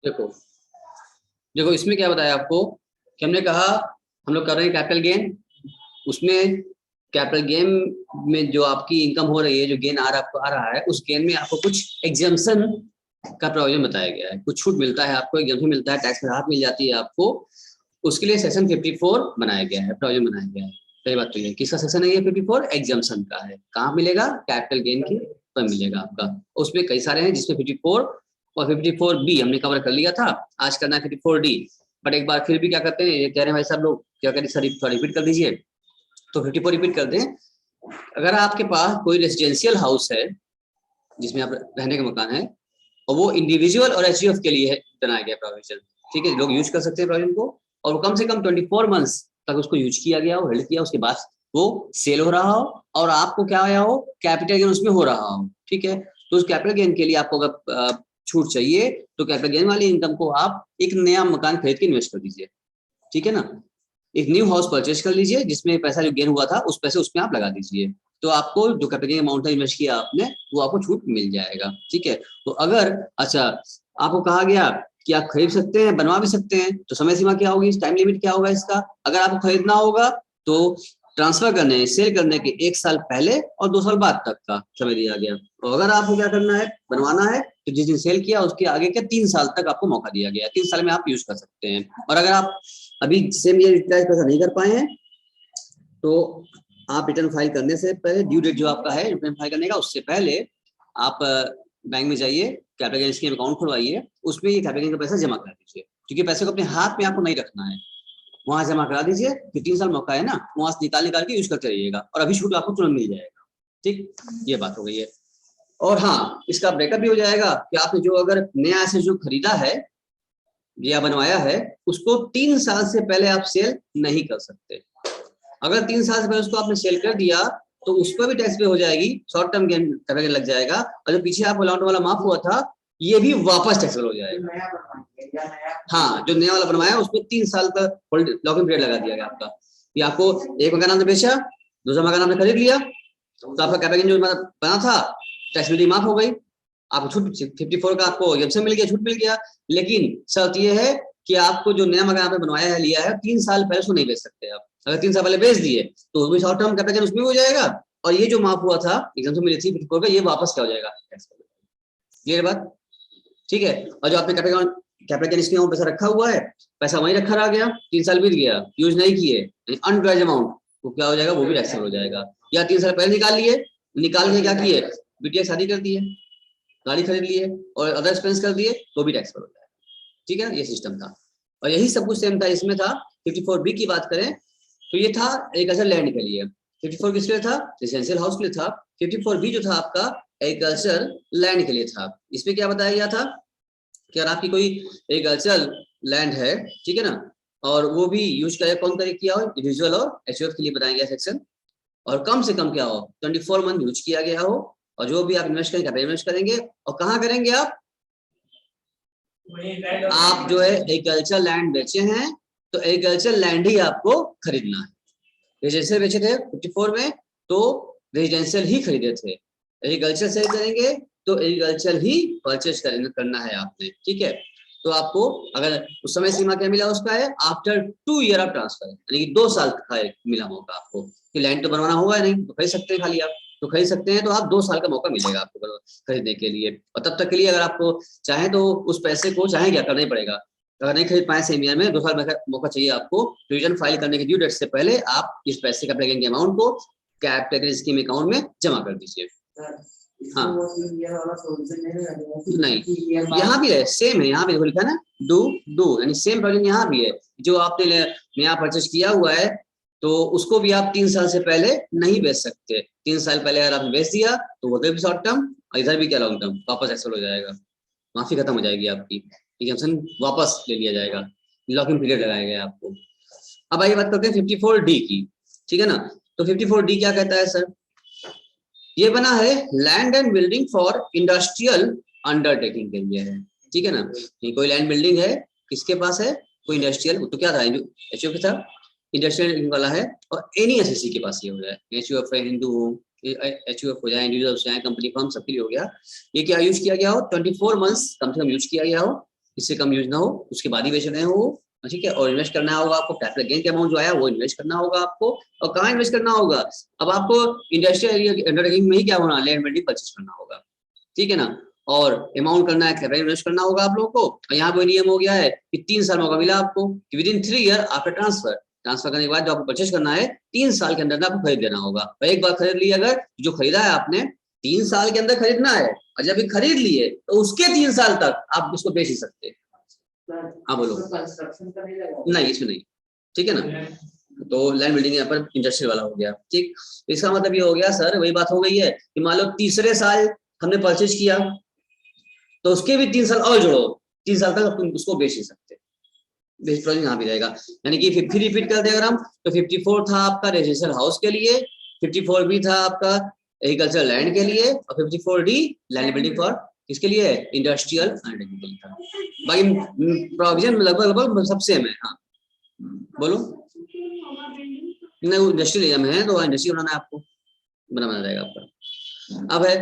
देखो देखो इसमें क्या बताया आपको कि हमने कहा हम लोग कर रहे हैं कैपिटल गेन। उसमें कैपिटल गेन में जो आपकी इनकम हो रही है, जो गेन आ रहा है, उस गेन में आपको कुछ एग्जाम्पशन का प्रोविजन बताया गया है। कुछ छूट मिलता है आपको, एग्जाम्पशन मिलता है, टैक्स में राहत मिल जाती है आपको। उसके लिए सेक्शन 54 बनाया गया है, प्रोविजन बनाया गया है। पहली बात तो ये किसका सेक्शन है, ये 54 एग्जाम्पशन का है। कहाँ मिलेगा? कैपिटल गेन की पर मिलेगा आपका। उसमें कई सारे हैं जिसमें 54 और 54B हमने कवर कर लिया था। आज करना है 54D। बट एक बार फिर भी क्या करते हैं, ये कह रहे हैं भाई साहब लोग क्या करें सर, रिपीट कर दीजिए। तो 54 रिपीट कर दें। अगर आपके पास कोई रेजिडेंशियल हाउस है जिसमें आप रहने का मकान है, और वो इंडिविजुअल और एचयूएफ के लिए बनाया गया प्रोविजन, ठीक है, लोग यूज कर सकते हैं प्रोविजन को, और कम से कम 24 मंथ्स तक उसको यूज किया गया हो, होल्ड किया, उसके बाद वो सेल हो रहा हो और आपको क्या आया हो, कैपिटल गेन उसमें हो रहा हो, ठीक है। तो उस कैपिटल गेन के लिए आपको अगर छूट चाहिए तो कैपिटल गेन वाली इनकम को आप एक नया मकान खरीद के इन्वेस्ट कर दीजिए, ठीक है ना। एक न्यू हाउस परचेज कर लीजिए जिसमें पैसा जो गेन हुआ था उस पैसे उसमें आप लगा दीजिए, तो आपको जो कैपिटल अमाउंट इन्वेस्ट किया आपने वो आपको छूट मिल जाएगा, ठीक है। तो अगर अच्छा आपको कहा गया कि आप खरीद सकते हैं, बनवा भी सकते हैं, तो समय सीमा क्या होगी, टाइम लिमिट क्या होगा इसका। अगर आपको खरीदना होगा तो ट्रांसफर करने, सेल करने के 1 साल पहले और 2 साल बाद तक का समय दिया गया। और अगर आपको क्या करना है, बनवाना है, तो जिस दिन सेल किया उसके आगे के 3 साल तक आपको मौका दिया गया। 3 साल में आप यूज कर सकते हैं। और अगर आप अभी सेम ईयर यूटिलाइज पैसा नहीं कर पाए हैं तो आप रिटर्न फाइल करने से पहले, ड्यू डेट जो आपका है रिटर्न फाइल करने का, उससे पहले आप बैंक में जाइए, कैपिटल गेन स्कीम अकाउंट खुलवाइए, उसमें ये कैपिटल गेन का पैसा जमा करा दीजिए, क्योंकि पैसे को अपने हाथ में आपको नहीं रखना है, वहां जमा करा दीजिए कि 3 साल मौका है ना, वहां से निकाल निकाल के यूज करते रहिएगा और अभी छूट आपको तुरंत मिल जाएगा, ठीक। ये बात हो गई है। और हाँ, इसका ब्रेकअप भी हो जाएगा कि आपने जो अगर नया एसेट जो खरीदा है या बनवाया है, उसको 3 साल से पहले आप सेल नहीं कर सकते। अगर 3 साल से पहले उसको आपने सेल कर दिया तो उस पर भी टैक्स पे हो जाएगी, शॉर्ट टर्म गेन कैपिटल लग जाएगा, और जो पीछे आपको अलाउंट वाला माफ हुआ था ये भी वापस टैक्सेबल हो जाएगा। हाँ, जो नया वाला बनवाया उसमें 3 साल का लॉकिंग पीरियड लगा दिया गया आपका। ये आपको एक मकान आपने बेचा, दूसरा मकान आपने खरीद लिया, तो आपका कैपिटल जो बना था टैक्सेबिलिटी माफ हो गई, आपको छूट 54 का आपको एग्जम्पशन मिल गया, छूट मिल गया। लेकिन शर्त ये है कि आपको जो नया मकान आपने बनवाया है, लिया है, 3 साल पहले उसको नहीं बेच सकते आप। अगर 3 साल पहले बेच दिए तो उसमें शॉर्ट टर्म कैपिटल उसमें हो जाएगा, और ये जो माफ हुआ था एग्जम्पशन मिली थी 54 का, ये वापस क्या हो जाएगा, क्लियर बात, ठीक है। और जो आपने कैपिटल गेन स्कीम में पैसा रखा हुआ है, पैसा वहीं रखा रह गया, 3 साल बीत गया, यूज नहीं किए, अनयूटिलाइज्ड अमाउंट, वो क्या हो जाएगा, वो भी टैक्सेबल हो जाएगा। या 3 साल पहले निकाल लिए, निकाल के क्या किए, बिटिया शादी कर दी है, गाड़ी खरीद लिए और अदर एक्सपेंस कर दिए, तो भी टैक्सेबल हो जाएगा, ठीक है। ये सिस्टम था और यही सब कुछ सेम था इसमें था। 54B की बात करें तो ये था एग्रीकल्चर लैंड के लिए, 54 किसके लिए था, रेजिडेंशियल हाउस के लिए था। 54B जो था आपका एग्रीकल्चर लैंड के लिए था। इसमें क्या बताया गया था कि अगर आपकी कोई एग्रीकल्चर लैंड है, ठीक है ना, और वो भी यूज करे, कौन करे किया हो, इंडिविजुअल और एचयूएफ के लिए बताया गया सेक्शन, और कम से कम क्या हो, 24 मंथ यूज किया गया हो, और जो भी आप इन्वेस्ट करेंगे इन्वेस्ट करेंगे, और कहाँ करेंगे आप जो है एग्रीकल्चर लैंड बेचे हैं तो एग्रीकल्चर लैंड ही आपको खरीदना है। रेजिडेंशियल बेचे थे 54 में तो रेजिडेंशियल ही खरीदे थे, एग्रीकल्चर से करेंगे तो एग्रीकल्चर ही परचेज करना है आपने, ठीक है। तो आपको अगर उस समय सीमा क्या मिला उसका है, आफ्टर 2 ईयर ऑफ ट्रांसफर, यानी कि 2 साल का मिला मौका आपको, कि लैंड तो बनवाना होगा नहीं तो खरीद सकते हैं, खाली आप तो खरीद सकते हैं, तो आप 2 साल का मौका मिलेगा आपको खरीदने के लिए। और तब तक के लिए अगर आपको चाहे तो उस पैसे को चाहे क्या करना ही पड़ेगा, अगर नहीं खरीद पाए सेम ईयर में, 2 साल मौका चाहिए आपको, रिटर्न फाइल करने के ड्यू डेट से पहले आप इस पैसे का पैकेजिंग अमाउंट को कैपिटल स्कीम अकाउंट में जमा कर दीजिए। हाँ नहीं, यहाँ भी है, सेम है, यहाँ भी लिखा है ना, डू यानी सेम प्रोविजन यहाँ भी है। जो आपने नया परचेज किया हुआ है तो उसको भी आप 3 साल से पहले नहीं बेच सकते। 3 साल पहले अगर आपने बेच दिया तो वो भी शॉर्ट टर्म और इधर भी क्या लॉन्ग टर्म वापस एक्सेप्ट हो जाएगा, माफी खत्म हो जाएगी आपकी, एग्जम्पशन वापस ले लिया जाएगा, लॉकिंग पीरियड लगाया गया आपको। अब आइए बात करते हैं 54D की, ठीक है ना। तो 54D क्या कहता है सर, ये बना है land and building for industrial undertaking के लिए है, ठीक है ना। कोई लैंड बिल्डिंग है किसके पास है, कोई इंडस्ट्रियल, तो क्या था एचयूएफ के साथ इंडस्ट्रियल वाला है, और एनी एसएससी के पास ये हो जाए, एचयूएफ है, हिंदू हो, एचयूएफ हो जाए, इंडिविजुअल हो जाए, कंपनी फर्म सबके लिए हो गया। ये क्या यूज किया गया हो, 24 मंथ्स कम से कम यूज किया गया हो, इससे कम यूज ना हो, उसके बाद ही बेच रहे हो, ठीक है। और इन्वेस्ट करना होगा आपको, कैपिटल गेन का अमाउंट जो आया वो इन्वेस्ट करना होगा आपको। और कहाँ इन्वेस्ट करना होगा, अब आपको इंडस्ट्रियल एरिया अंडरटेकिंग में ही क्या होना, लैंड बिल्डिंग परचेज करना होगा, ठीक है ना। और अमाउंट करना है, कैपिटल इन्वेस्ट करना होगा आप लोगों को। और यहाँ कोई नियम हो गया है कि 3 साल मौका मिला आपको कि with in 3 year after transfer करने के बाद जो आपको परचेज करना है 3 साल के अंदर आपको खरीद देना होगा। और एक बार खरीद लिया, अगर जो खरीदा है आपने 3 साल के अंदर खरीदना है, और जब खरीद लिए तो उसके 3 साल तक आप उसको बेच ही सकते हैं। हाँ बोलो। नहीं, इसमें नहीं, ठीक है ना। तो लैंड बिल्डिंग यहाँ पर इंडस्ट्रियल वाला हो गया, ठीक। इसका मतलब ये हो गया सर, वही बात हो गई है कि मान लो तीसरे साल हमने परचेज किया तो उसके भी 3 साल और जोड़ो, 3 साल तक तुम उसको बेच नहीं सकते। यहाँ भी रहेगा, यानी कि फिर रिपीट कर दे अगर हम, तो 54 था आपका रेजिडेंशियल हाउस के लिए, 54 भी था आपका एग्रीकल्चर लैंड के लिए, और 54 डी लैंड बिल्डिंग फॉर किसके लिए, इंडस्ट्रियल अंडरटेकिंग के लिए था। बाकी प्रोविजन लगभग सब सेम है। हाँ बोलो। नहीं इंडस्ट्रियल एरिया में है तो इंडस्ट्री बनाना है आपको, बनाना रहेगा आपका। अब है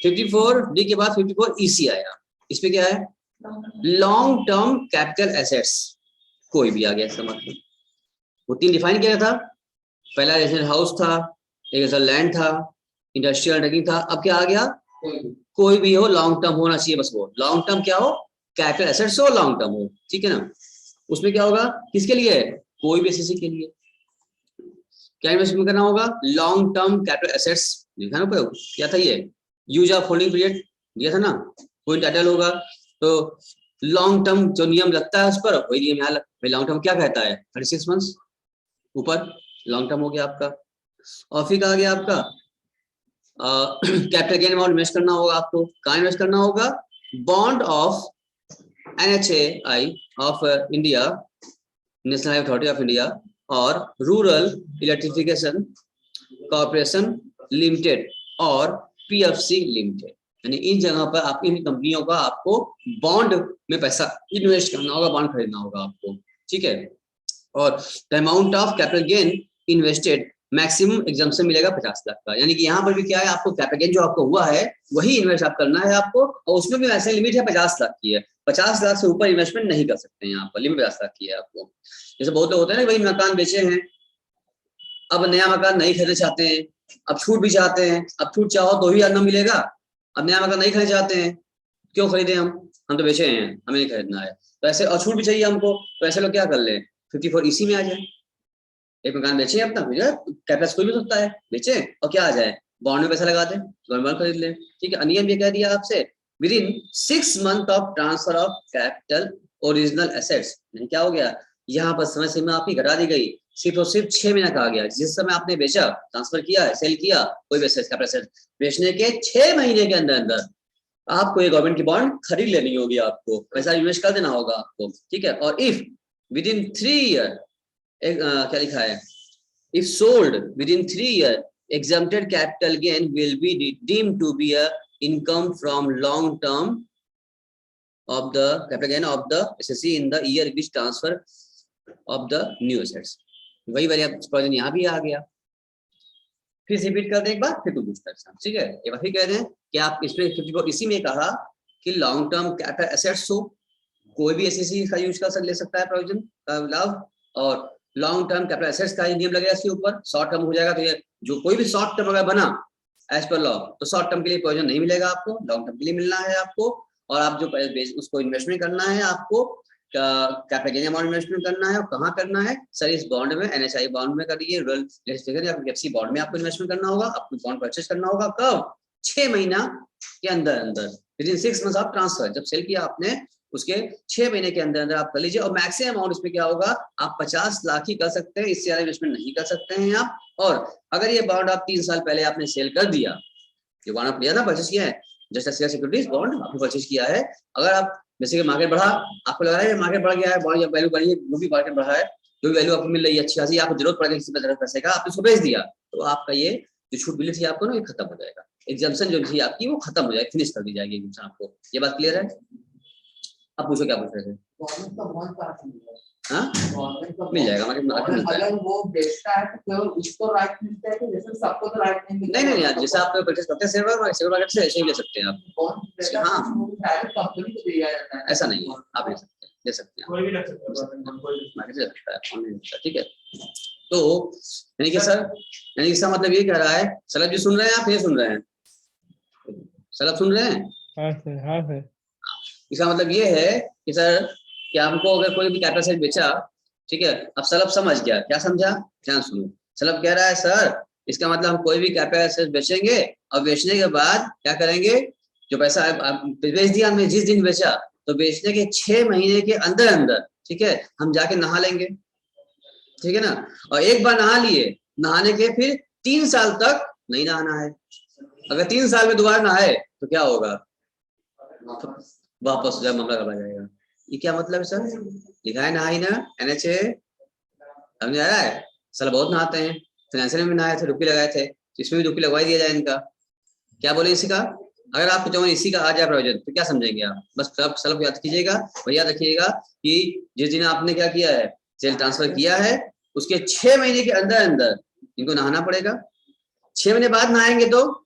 54 डी के बाद 54 ईसी आया, इस पे क्या है, लॉन्ग टर्म कैपिटल एसेट्स, कोई भी आ गया इसका मतलब। वो 3 डिफाइन किया था, पहला रेजिडेंशियल हाउस था, एक लैंड था, इंडस्ट्रियल अंडरटेकिंग था। अब क्या आ गया, कोई भी हो, लॉन्ग टर्म होना चाहिए बस। वो लॉन्ग टर्म क्या हो, कैपिटल एसेट्स हो, लॉन्ग टर्म हो, ठीक है ना। उसमें क्या होगा, किसके लिए, कोई भी एसएससी के लिए क्या इन्वेस्टमेंट करना होगा, लॉन्ग टर्म कैपिटल एसेट्स। देखा ना ऊपर क्या था, ये यूज ऑफ होल्डिंग पीरियड दिया था ना, कोई टाइटल होगा। तो लॉन्ग टर्म जो नियम लगता है उस पर वही नियम यहाँ भाई। लॉन्ग टर्म क्या कहता है, 36 मंथ्स, ऊपर लॉन्ग टर्म हो गया आपका। और फिर आ गया आपका कैपिटल गेन अमाउंट इन्वेस्ट करना होगा आपको। कहाँ इन्वेस्ट करना होगा, bond of NHAI of India, national highway authority of India, और रूरल इलेक्ट्रिफिकेशन कॉर्पोरेशन लिमिटेड और PFC लिमिटेड, यानी इन जगह पर आप, इन कंपनियों का आपको बॉन्ड में पैसा इन्वेस्ट करना होगा, बॉन्ड खरीदना होगा आपको, ठीक है। और the amount of capital gain invested maximum exemption मिलेगा 50 लाख का। यानी कि यहाँ पर भी क्या है, आपको कैपिटल गेन जो आपको हुआ है वही इन्वेस्ट आप करना है आपको, और उसमें भी वैसे लिमिट है 50 लाख की है। 50 लाख से ऊपर इन्वेस्टमेंट नहीं कर सकते हैं, यहाँ पर लिमिट 50 लाख की है आपको। जैसे बहुत लोग होते हैं ना, भाई मकान बेचे हैं, अब नया मकान नहीं खरीदना चाहते हैं, अब छूट भी चाहते हैं, अब छूट चाहो तो भी अन्ना मिलेगा, अब नया मकान नहीं खरीदना चाहते हैं, क्यों खरीदे हम तो बेचे हैं, हमें नहीं खरीदना है। तो ऐसे, और छूट भी चाहिए हमको, तो ऐसे लोग क्या कर ले, 54 इसी में आ जाए, एक मकान बेचे अपना, कैपिटल कोई भी सकता है, बेचे और क्या आ जाए, बॉन्ड में पैसा लगा दे, बॉन्ड खरीद ले, ठीक है। नियम ये कह दिया आपसे, with in 6 month of transfer of capital original assets. क्या हो गया, यहाँ पर समय सीमा आपकी घटा दी गई, सिर्फ और सिर्फ 6 महीना कहा गया। जिस समय आपने बेचा, ट्रांसफर किया है, सेल किया, कोई कैपिटल बेचने के 6 महीने के अंदर अंदर आपको एक गवर्नमेंट की बॉन्ड खरीद लेनी होगी, आपको पैसा इन्वेस्ट कर देना होगा आपको, ठीक है। और इफ विद इन 3 ईयर, क्या लिखा है, if sold within 3 years, exempted capital gain will be deemed to be a income from long term of the capital gain of the SSC in the year which transfer of the new assets। वही वाली provision यहाँ भी आ गया। फिर repeat कर दे एक बार, फिर तुम पूछता है, ठीक है। एक बार फिर कह दें कि आप इसमें 54 इसी में कहा कि लॉन्ग टर्म कैपिटल एसेट्स हो, कोई भी एसएससी का यूज कर ले सकता है प्रोविजन का लाभ, और लॉन्ग टर्म कैपिटल एसेट्स का नियम लगेगा इसके ऊपर। शॉर्ट टर्म हो जाएगा तो ये जो कोई भी शॉर्ट टर्म अगर बना एज पर लॉ, तो शॉर्ट टर्म के लिए प्रोविजन नहीं मिलेगा आपको, लॉन्ग टर्म के लिए मिलना है आपको। और आप जो उसको इन्वेस्टमेंट करना है आपको, कैपिटल गेन अमाउंट इन्वेस्टमेंट करना है, और कहाँ करना है सर, इस बॉन्ड में, NHAI बॉन्ड में करिए, रूरल या PFC बॉन्ड में आपको इन्वेस्टमेंट करना होगा, आपको बॉन्ड परचेज करना होगा। कब, 6 महीना के अंदर अंदर, with in 6 months of transfer. जब सेल किया आपने उसके 6 महीने के अंदर अंदर आप कर लीजिए। और मैक्सिमम अमाउंट इसमें क्या होगा, आप 50 लाख ही कर सकते हैं, इससे ज्यादा इन्वेस्टमेंट नहीं कर सकते हैं आप। और अगर ये बॉन्ड आप 3 साल पहले आपने सेल कर दिया, ये बॉन्ड आप लिया ना, परचेज किया है, जैसे शेयर सिक्योरिटीज बॉन्ड आपने परचेज किया है, अगर आप जैसे कि मार्केट बढ़ा, आपको लग रहा है मार्केट बढ़ गया है, बॉन्ड वैल्यू बढ़ी है, जो भी मार्केट बढ़ा है, जो भी वैल्यू आपको मिल रही है अच्छी खासी, आपको जरूरत पड़ गई किसी पैसे का, आपने उसको बेच दिया, तो आपका ये जो छूट मिली थी आपको ना, ये खत्म हो जाएगा। एग्जाम्पशन जो थी आपकी वो खत्म हो जाएगी, फिनिश कर दी जाएगी एग्जाम्पशन आपको। ये बात क्लियर है? अब पूछो क्या पूछ रहे थे। हाँ मिल जाएगा, मार्केट में मिलता है। अगर वो बेचता है तो केवल उसको राइट मिलता है कि जैसे सबको तो राइट नहीं मिलता? नहीं यार, जैसे आप परचेस करते हैं शेयर मार्केट से, ऐसे ही ले सकते हैं आप। हाँ कंपनी को दिया जाता है, ऐसा नहीं है, आप ले सकते हैं, ले सकते हैं, कोई भी रख सकता है, मार्केट से रखता है, ऑनलाइन, ठीक है। तो यानी कि सर, यानी इसका मतलब ये कह रहा है, सलभ जी सुन रहे हैं आप, ये सुन रहे हैं, सलभ सुन रहे हैं? हाँ सर, हाँ सर। इसका मतलब ये है कि सर कि हमको अगर कोई भी कैपिटल सेट बेचा, ठीक है, अब सलभ समझ गया, क्या समझा, ध्यान सुनो। सलभ कह रहा है सर इसका मतलब हम कोई भी कैपिटल सेट बेचेंगे और बेचने के बाद क्या करेंगे, जो पैसा बेच दिया हमने जिस दिन बेचा, तो बेचने के 6 महीने के अंदर अंदर, ठीक है, हम जाके नहा लेंगे, ठीक है ना। और एक बार नहा लिए, नहाने के फिर 3 साल तक नहीं नहाना है। अगर 3 साल में दोबारा नहाए तो क्या होगा, वापस जब मामला करा जाएगा। ये क्या मतलब है सर, लिखा है नहाई ना, NHA समझ आ रहा है। सर बहुत नहाते हैं, फाइनेंशियल में नहाए थे, रुपये लगाए थे, तो इसमें भी रुपये लगवा दिया जाए इनका। क्या बोले इसी का, अगर आपको चाहो इसी का आ जाए प्रयोजन तो क्या समझेंगे आप, बस सलफ याद कीजिएगा और याद रखिएगा कि जिस दिन आपने क्या किया है, सेल ट्रांसफर किया है, उसके 6 महीने के अंदर अंदर इनको नहाना पड़ेगा। 6 महीने बाद नहाएंगे तो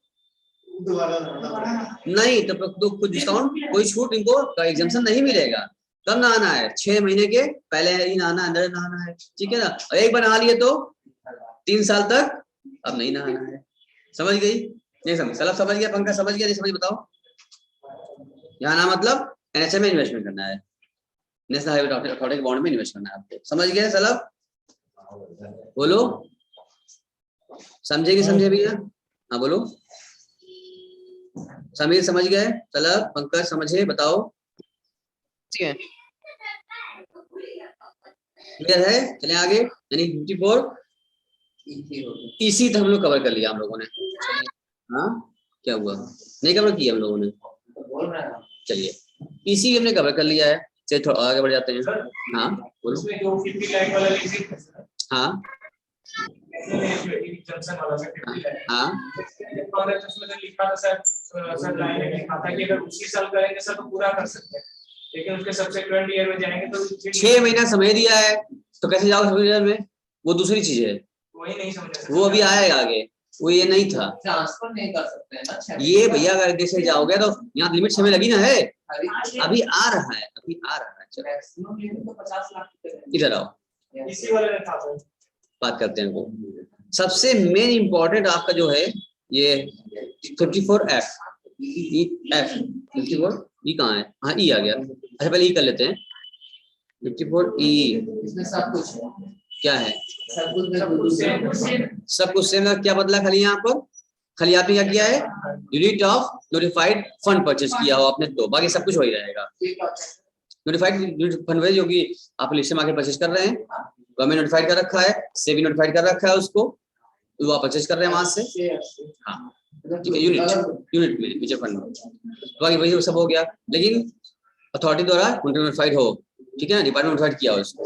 नहीं, तो कुछ डिस्काउंट, कोई छूट इनको एग्जम्पशन नहीं मिलेगा। कब नहाना है, 6 महीने के पहले ही नहाना, अंदर नहाना है, ठीक है ना। और एक बार नहा लिए तो 3 साल तक अब नहीं नहाना है। समझ गई, नहीं समझ, सलफ समझ गया, पंकज समझ गया, नहीं समझ बताओ। यहाँ ना मतलब NHA में इन्वेस्टमेंट करना है, नेशनल हाईवे अथॉरिटी के बॉन्ड में इन्वेस्ट करना है आपको, समझ गए सलफ, बोलो समझेगी, समझे भैया, हाँ बोलो। समीर समझ गए, सलफ, पंकज समझे, बताओ, ठीक है, क्लियर है। चले आगे, यानी 54 इसी तो हम लोग कवर कर लिया हम लोगों ने। हाँ क्या हुआ, नहीं कवर किया हम लोगों ने, चलिए इसी हमने कवर कर लिया है। चलिए थोड़ा आगे बढ़ जाते हैं। हाँ बोलो। हाँ हाँ लेकिन उसके सब्सिक्वेंट ईयर में जाएंगे तो 6 महीना समय दिया है, तो कैसे जाओगे सब्सिक्वेंट में, वो दूसरी चीज है, वही नहीं समझ, वो अभी आएगा आगे, वो ये नहीं था, ट्रांसफर नहीं कर सकते हैं ना। ये भैया अगर जैसे जाओगे तो यहाँ लिमिट समय लगी ना है, अभी आ रहा है, अभी आ रहा है। मैक्सिमम लिमिट तो 50 लाख इधर आओ, इसी वाले में था बात करते हैं वो। सबसे मेन इंपॉर्टेंट आपका जो है ये 54F, F 54 ई कहाँ है, हाँ ई आ गया, अच्छा पहले ई कर लेते हैं। 54E इसमें सब कुछ क्या है, सब कुछ सेम, क्या बदला खाली यहाँ पर, खाली आपने क्या किया है, unit of notified fund purchase किया हो आपने, तो बाकी सब कुछ वही रहेगा। नोटिफाइड फंड जो कि आप लिस्ट मार्केट परचेज कर रहे हैं, गवर्नमेंट नोटिफाइड कर रखा है, सेबी नोटिफाइड कर रखा है उसको, तो आप परचेज कर रहे हैं वहां से, हाँ ठीक है, यूनिट में म्यूचुअल फंड में, बाकी वही सब हो गया। लेकिन अथॉरिटी द्वारा नोटिफाइड हो, ठीक है ना, डिपार्टमेंट नोटिफाइड किया हो इसको।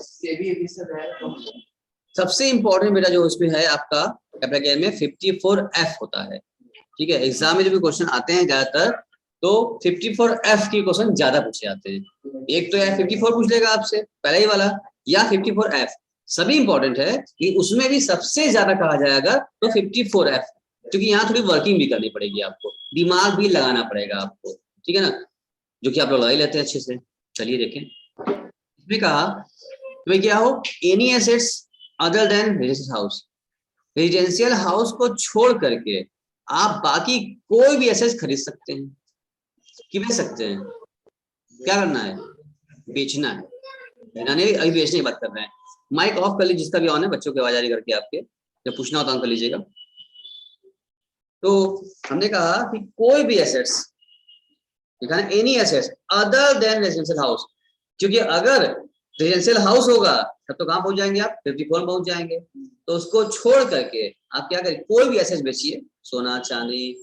सबसे इंपॉर्टेंट बेटा जो इसमें है आपका कैपिटल गेन में 54F होता है, ठीक है। एग्जाम में जो भी क्वेश्चन आते हैं ज्यादातर तो 54F के क्वेश्चन ज्यादा पूछे जाते हैं। एक तो यार 54 पूछ लेगा आपसे पहला ही वाला, या 54F, सभी इंपॉर्टेंट है कि उसमें भी सबसे ज्यादा कहा जाएगा तो 54F, क्योंकि यहाँ थोड़ी वर्किंग भी करनी पड़ेगी आपको, दिमाग भी लगाना पड़ेगा आपको, ठीक है ना, जो कि आप लोग लगा ही लेते हैं अच्छे से। चलिए देखें, इसमें कहा तुम्हें क्या हो, any assets other than residential house, residential house को छोड़ करके आप बाकी कोई भी एसेट्स खरीद सकते हैं कि बेच सकते हैं। क्या करना है, बेचना है, नहीं अभी बेचने की बात कर रहे हैं। माइक ऑफ कर लीजिए जिसका भी ऑन है, बच्चों की आवाज आ रही करके आपके, जब पूछना हो तो ऑन कर लीजिएगा। तो हमने कहा कि कोई भी assets, any assets other than residential house, क्योंकि अगर रेजिडेंशियल हाउस होगा तब तो कहाँ पहुंच जाएंगे आप, 54 पहुंच जाएंगे। तो उसको छोड़ करके आप क्या करें, कोई भी एसेट्स बेचिए, सोना चांदी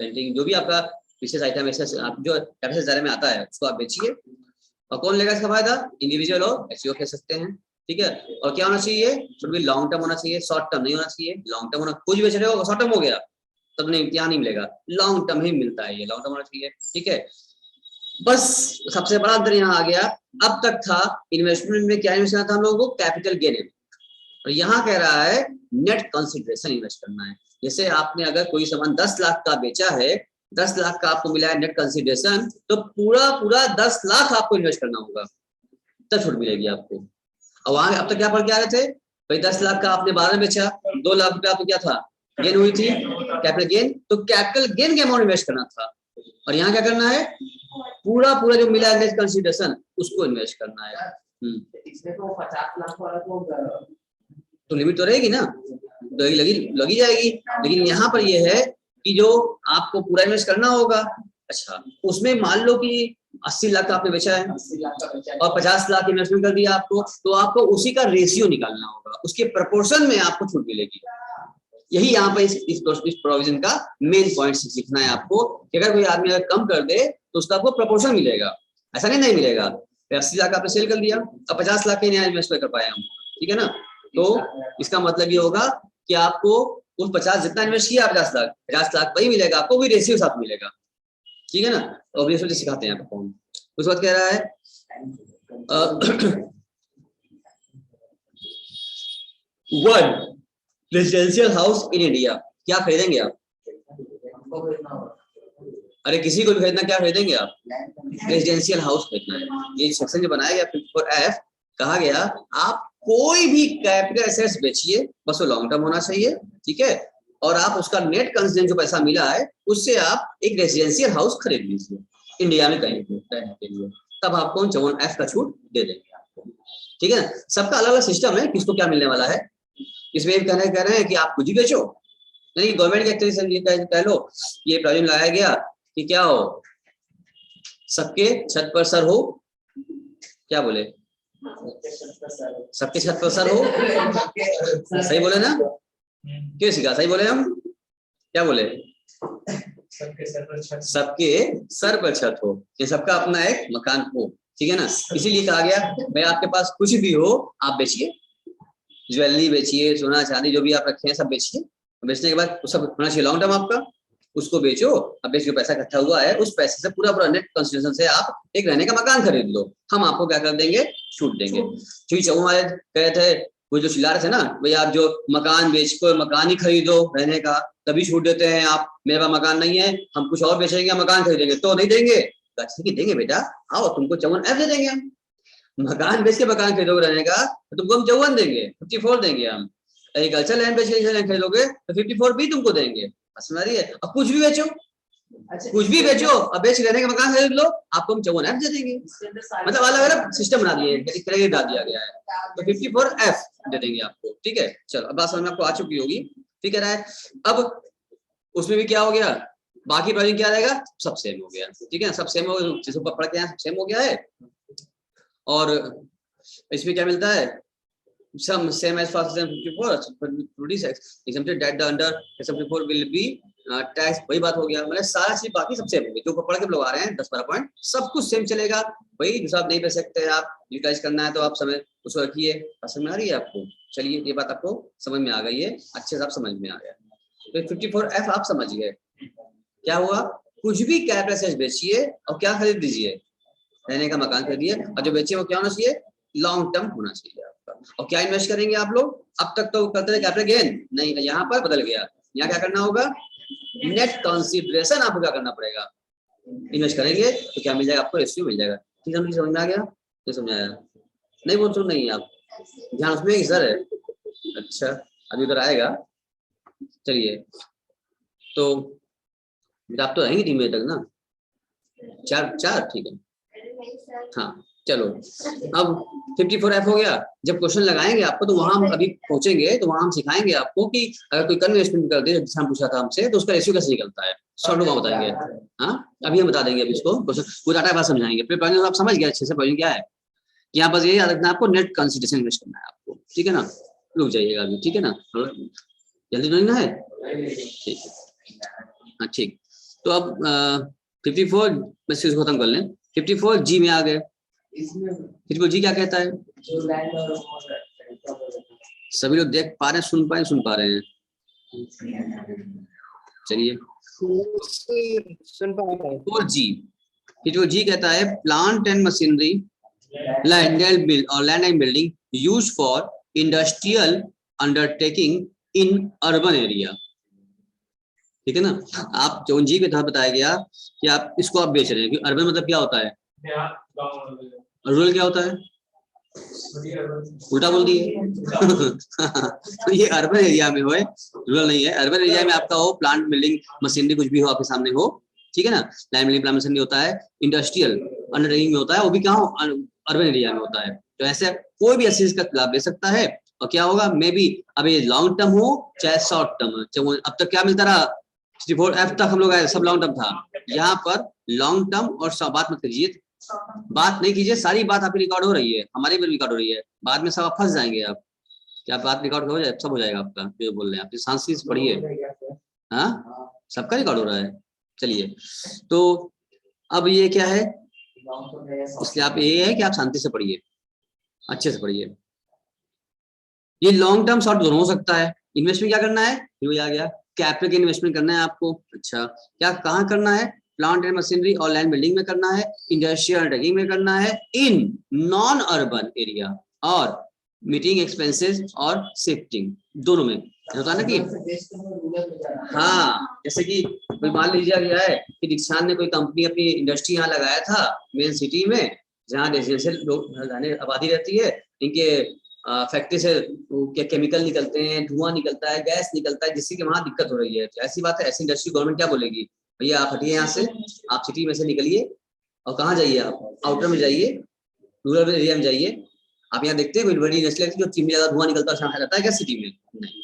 पेंटिंग, जो भी आपका विशेष आइटम एसेट्स आप जो कैपिटल दायरे में आता है उसको आप बेचिए। और कौन लेगा इसका फायदा, इंडिविजुअल और एसईओ कह सकते हैं, ठीक है। और क्या होना चाहिए, शुड बी लॉन्ग टर्म होना चाहिए, शॉर्ट टर्म नहीं होना चाहिए, लॉन्ग टर्म होना, कुछ बेच रहे हो शॉर्ट टर्म हो गया तब नहीं, क्या नहीं मिलेगा, लॉन्ग टर्म ही मिलता है, ये लॉन्ग टर्म होना चाहिए, ठीक है। बस सबसे बड़ा अंतर यहाँ आ गया अब तक था इन्वेस्टमेंट में क्या इन्वेस्ट करना था हम लोगों को, कैपिटल गेन, और यहाँ कह रहा है नेट कंसिडरेशन इन्वेस्ट करना है। जैसे आपने अगर कोई सामान 10 लाख का बेचा है, 10 लाख का आपको मिला है नेट कंसिडरेशन, तो पूरा 10 लाख आपको इन्वेस्ट करना होगा, तब छूट मिलेगी आपको। और वहां अब तक क्या पढ़ के आ रहे थे भाई, 10 लाख का आपने 12 बेचा, 2 लाख रुपया आपको क्या था, गेन हुई थी, कैपिटल गेन, तो कैपिटल गेन के अमाउंट इन्वेस्ट करना था। और यहाँ क्या करना है, पूरा जो मिला है नेट कंसिडरेशन उसको इन्वेस्ट करना है। इसमें तो 50 लाख वाला तो लिमिट तो रहेगी ना, लगी जाएगी, लेकिन यहाँ पर ये है कि जो आपको पूरा इन्वेस्ट करना होगा। अच्छा, उसमें मान लो कि 80 लाख का आपने बेचा है और 50 लाख इन्वेस्टमेंट कर दिया आपको, तो आपको उसी का रेशियो निकालना होगा, उसके प्रपोर्शन में आपको छूट मिलेगी। यही यहाँ पर इस प्रोविजन का मेन पॉइंट सीखना है आपको, कि अगर कोई आदमी अगर कम कर दे तो उसका आपको प्रपोर्शन मिलेगा, ऐसा नहीं मिलेगा। 80 लाख आपने सेल कर दिया, अब 50 लाख के नया इन्वेस्ट कर पाए हम, ठीक है ना, तो इसका मतलब ये होगा कि आपको उस 50 जितना इन्वेस्ट किया 50 लाख वही मिलेगा आपको, वही रेशियो साथ मिलेगा, ठीक है ना। तो अभी इसमें सिखाते हैं आपको। उस वक्त कह रहा है one residential house in India, क्या खरीदेंगे आप? अरे किसी को भी खरीदना, क्या खरीदेंगे आप? रेजिडेंशियल हाउस खरीदना है। ये सेक्शन जो बनाया गया 54F, कहा गया आप कोई भी कैपिटल एसेट्स बेचिए, बस वो लॉन्ग टर्म होना चाहिए, ठीक है, और आप उसका नेट कंसिडरेशन जो पैसा मिला है उससे आप एक रेजिडेंशियल हाउस खरीद लीजिए इंडिया में कहीं रहने के लिए, तब आपको 54F का छूट दे देंगे आपको, ठीक है। सबका अलग अलग सिस्टम है, किसको क्या मिलने वाला है। इसमें कह रहे हैं कि आप कुछ ही बेचो, नहीं गवर्नमेंट के एक्टिविटी कह लो, ये प्रोविजन लाया गया कि क्या हो, सबके छत पर सर हो, क्या बोले, सबके छत पर सर हो, सही बोले ना, क्यों सीखा, सही बोले हम, क्या बोले, सबके सर पर छत हो, ये सबका अपना एक मकान हो, ठीक है ना। इसीलिए कहा गया भाई आपके पास कुछ भी हो आप बेचिए, ज्वेलरी बेचिए, सोना चांदी जो भी आप रखे हैं सब बेचिए, बेचने के बाद सब होना चाहिए लॉन्ग टर्म आपका, उसको बेचो, अब बेच के पैसा इकट्ठा हुआ है उस पैसे से पूरा नेट कंसिडरेशन से आप एक रहने का मकान खरीद लो, हम आपको क्या कर देंगे, छूट देंगे। क्योंकि चौहान वाले कहे थे, वो जो चिल्ला रहे थे ना भाई आप जो मकान बेच को मकान ही खरीदो रहने का, तभी छूट देते हैं आप, मेरे पास मकान नहीं है हम कुछ और बेचेंगे मकान खरीदेंगे, तो नहीं देंगे, देंगे बेटा, आओ तुमको 54F दे देंगे हम, मकान बेच के मकान खरीदोगे रहने का तो तुमको हम 54 देंगे, 54 देंगे हम, एग्रीकल्चर लैंड बेच के खरीदोगे तो 54 भी तुमको देंगे, समझ रही है। अब कुछ भी बेचो, कुछ भी बेचो, अब बेच रहने का मकान खरीद लो, आपको हम 54F दे देंगे, मतलब अलग अलग सिस्टम बना दिए, क्रेडिट डाल दिया गया है, तो 54F दे देंगे आपको, ठीक है। चलो अब बात समझ में आपको आ चुकी होगी, ठीक है। अब उसमें भी क्या हो गया, बाकी प्रोविजन क्या रहेगा, सब सेम हो गया, ठीक है, सब सेम हो गया, जिसको पढ़ के यहाँ सेम हो गया है। और इसमें क्या मिलता है, some same as for section 54 produce exempted that the under section 54 will be tax, वही बात हो गया, मतलब सारा चीज बाकी सब सेम हो गया, जो पढ़ के लोग आ रहे हैं 10-12 पॉइंट सब कुछ सेम चलेगा। वही जो आप नहीं बेच सकते, आप यूटिलाइज करना है तो आप समय उसको रखिए, समझ में आ रही है आपको। चलिए ये बात आपको समझ में आ गई है, अच्छे से आप समझ में आ गया। तो 54F आप समझ गए, क्या हुआ, कुछ भी कैपिटल एसेट्स बेचिए और क्या खरीद दीजिए, रहने का मकान खरीदिए, और जो बेचिए वो क्या होना चाहिए, लॉन्ग टर्म होना चाहिए आपका। और क्या इन्वेस्ट करेंगे आप लोग, अब तक तो करते थे कैपिटल गेन, नहीं यहाँ पर बदल गया, यहाँ क्या करना होगा, नेट कंसीडरेशन आपको क्या करना पड़ेगा, इन्वेस्ट करेंगे तो क्या मिल जाएगा आपको, रेशियो मिल जाएगा। ठीक है, समझ में आ गया, ये समझाया नहीं, वो तो नहीं, आप ध्यान उसमें ही सर है, अच्छा अभी उधर आएगा। चलिए तो आप तो रहेंगे 3 बजे तक ना, 4 ठीक है, हाँ चलो। अब 54F हो गया, जब क्वेश्चन लगाएंगे आपको तो वहां हम अभी पहुंचेंगे तो वहां हम सिखाएंगे आपको कि अगर कोई कन्वेस्टमेंट कर दे, जैसे हम पूछा था हमसे, तो उसका रेशियो कैसे निकलता है, शॉर्ट में बताएंगे। हाँ अभी हम बता देंगे, अभी इसको पूरा डाटा बात समझाएंगे, फिर प्लानिंग आप समझ गए अच्छे से, प्लानिंग क्या है। यहाँ बस ये याद रखना आपको, नेट कंसिडरेशन इन्वेस्ट करना है आपको, ठीक है ना, रुक जाइएगा अभी, ठीक है ना, जल्दी नहीं ना है, ठीक है, हाँ ठीक। तो अब 54 बस इसको खत्म कर लें, 54G में आ गए। 54G क्या कहता है, सभी लोग देख पा रहे हैं, सुन पा रहे हैं, चलिए सुन पा रहे हैं। 4G कहता है plant and machinery land and building use for industrial undertaking in urban area. ठीक है ना, आप 54G के तहत बताया गया कि आप इसको आप बेच रहे हैं। अर्बन मतलब क्या होता है, रूरल क्या होता है, उल्टा बोल दिए। तो ये अर्बन एरिया में हो, रूरल नहीं है। अर्बन एरिया में आपका हो प्लांट बिल्डिंग मशीनरी कुछ भी हो आपके सामने हो, ठीक है ना। लैंड बिल्डिंग प्लांट मशीनरी होता है, इंडस्ट्रियल अंडरटेकिंग में होता है, वो भी क्या हो, अर्बन एरिया में होता है। तो ऐसे कोई भी ऐसी इसका लाभ ले सकता है। और क्या होगा, मे बी अब ये लॉन्ग टर्म हो चाहे शॉर्ट टर्म। अब तक क्या मिलता रहा, 64F तक हम लोग आए, सब लॉन्ग टर्म था। यहाँ पर लॉन्ग टर्म और बात मत कीजिए, बात नहीं कीजिए, सारी बात आपकी रिकॉर्ड हो रही है, हमारी भी रिकॉर्ड हो रही है। बाद में सब आप फंस जाएंगे। आप क्या बात रिकॉर्ड हो जाए, सब हो जाएगा आपका जो बोल रहे हैं। आप शांति से पढ़िए, हाँ सबका रिकॉर्ड हो रहा है। चलिए, तो अब ये क्या है, इसलिए आप ये है कि आप शांति से पढ़िए, अच्छे से पढ़िए। ये लॉन्ग टर्म शॉर्ट दोनों हो सकता है। इन्वेस्टमेंट क्या करना है, ये आ गया, कैपिटल के इन्वेस्टमेंट करना है आपको। अच्छा, क्या कहाँ करना है, प्लांट एंड मशीनरी और लैंड बिल्डिंग में करना है, इंडस्ट्रियल अंडरटेकिंग में करना है इन नॉन अर्बन एरिया, और मीटिंग एक्सपेंसेस और शिफ्टिंग दोनों में होता है ना कि हाँ, जैसे कि कोई मान लीजिए गया है कि दीक्षांत ने कोई कंपनी अपनी इंडस्ट्री यहाँ लगाया था मेन सिटी में, जहाँ रेजिडेंशियल लोग आबादी रहती है। इनके फैक्ट्री से क्या केमिकल निकलते हैं, धुआं निकलता है, गैस निकलता है, जिससे कि वहाँ दिक्कत हो रही है। तो ऐसी बात है, ऐसी इंडस्ट्री गवर्नमेंट क्या बोलेगी, भैया आप हटिए यहाँ से, आप सिटी में से निकलिए और कहाँ जाइए, आप आउटर में जाइए, रूरल एरिया में जाइए। आप यहाँ देखते हैं कोई बड़ी इंडस्ट्री जो चीन में ज्यादा धुआं निकलता है रहता है क्या सिटी में, नहीं,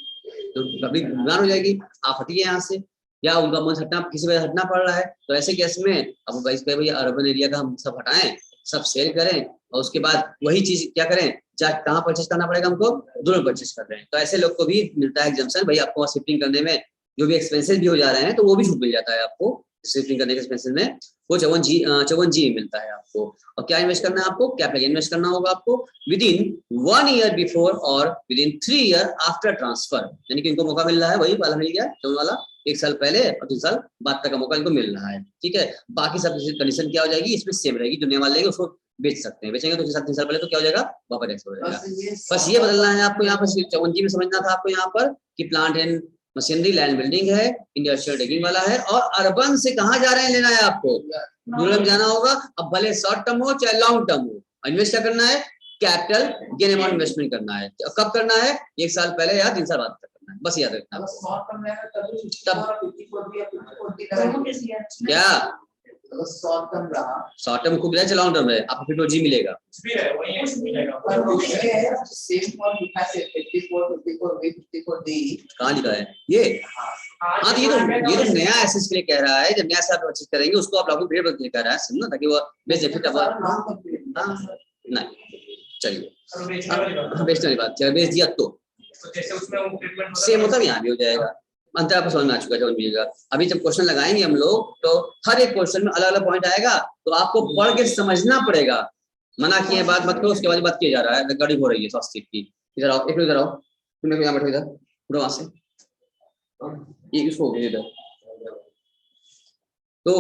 तो पब्लिक बीमार हो जाएगी। आप हटिए यहाँ से, या उनका मन हटना, किसी वजह हटना पड़ रहा है, तो ऐसे केस में अब भैया अर्बन एरिया का हम सब हटाएं, सब सेल करें, और उसके बाद वही चीज क्या करें, कहाँ परचेस करना पड़ेगा हमको, दूर परचेस कर रहे हैं। तो ऐसे लोग को भी मिलता है एग्जाम्पशन, भाई आपको शिफ्टिंग करने में जो भी एक्सपेंसेस भी हो जा रहे हैं तो वो भी छूट मिल जाता है आपको शिफ्टिंग करने के एक्सपेंसेस में, वो 54G मिलता है आपको। और क्या इन्वेस्ट करना है आपको, कैपिटल इन्वेस्ट करना होगा आपको विद इन 1 ईयर बिफोर और with in 3 year after transfer. यानी कि इनको मौका मिल रहा है, वही वाला मिल गया जो वाला 1 साल पहले और 3 साल बाद तक का मौका इनको मिल रहा है। ठीक है, बाकी सब कंडीशन क्या हो जाएगी इसमें सेम रहेगी, जो नया वाला लेंगे उसको बेच सकते हैं, बेचेंगे तो 3 साल पहले तो क्या हो जाएगा, वापस टैक्स हो जाएगा। बस ये बदलना है आपको यहाँ पर। 54G में समझना था आपको यहाँ पर कि plant and machinery land building है, इंडस्ट्रियल टेकिंग वाला है, और अर्बन से कहाँ जा रहे हैं लेना है आपको, रूरल जाना होगा। अब भले शॉर्ट टर्म हो चाहे लॉन्ग टर्म हो, इन्वेस्ट क्या करना है, कैपिटल गेन अमाउंट इन्वेस्टमेंट करना है। कब करना है, 1 साल पहले या 3 साल बाद तक करना है, बस याद रखना। क्या शॉर्ट टर्म खूब जाए, लॉन्ग टर्म है, आपको 54G मिलेगा। कहाँ लिखा है ये, हाँ तो ये तो नया एसेस के लिए कह रहा है, जब नया से आप परचेज करेंगे उसको आप लागू पीरियड पर कह रहा है, समझना, ताकि वो बेस इफेक्ट नहीं। चलिए बेचने वाली बात, चलिए बेच दिया तो सेम होता है, यहाँ भी हो जाएगा। अंतर आपको समझ में आ चुका है, समझ लीजिएगा। अभी जब क्वेश्चन लगाएंगे हम लोग तो हर एक क्वेश्चन में अलग अलग पॉइंट आएगा, तो आपको पढ़ के समझना पड़ेगा। मना किए बात मत करो, उसके बाद बात किया जा रहा है, रिकॉर्डिंग हो रही है स्वास्थ्य की। इधर आओ, एक इधर आओ, तुम यहाँ बैठो, इधर पूरा वहां से ये इसको इधर। तो